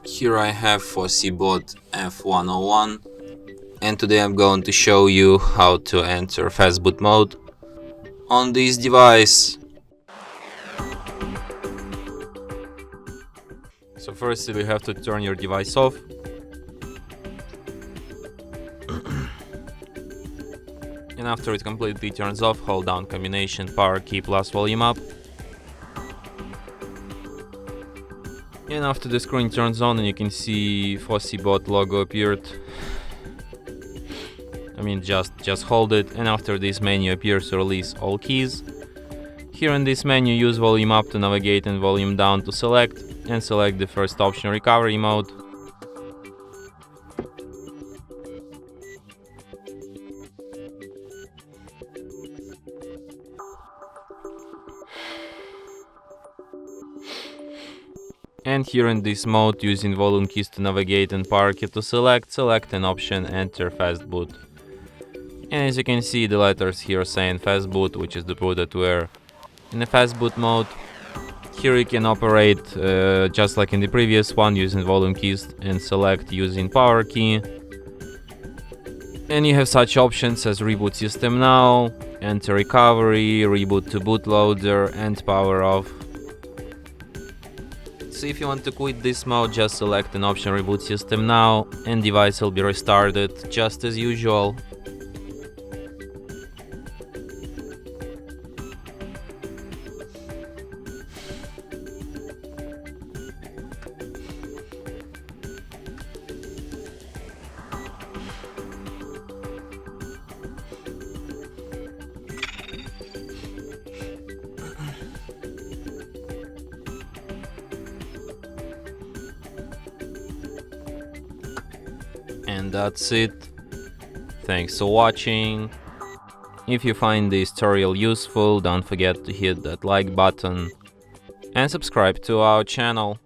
Here I have FOSSIBOT F101, and today I'm going to show you how to enter Fastboot mode on this device. So first you have to turn your device off. And after it completely turns off, hold down combination power key plus volume up. And after the screen turns on and you can see FOSSIBOT logo appeared. Just hold it, and after this menu appears, release all keys. Here in this menu, use volume up to navigate and volume down to select, and select the first option, recovery mode. And here in this mode, using volume keys to navigate and power key to select an option, enter Fastboot. And as you can see, the letters here saying Fastboot, which is the boot that we're in the Fastboot mode. Here you can operate just like in the previous one, using volume keys and select using power key. And you have such options as reboot system now, enter recovery, reboot to bootloader, and power off. So if you want to quit this mode, just select an option, reboot system now, and device will be restarted just as usual. And that's it. Thanks for watching. If you find this tutorial useful, don't forget to hit that like button and subscribe to our channel.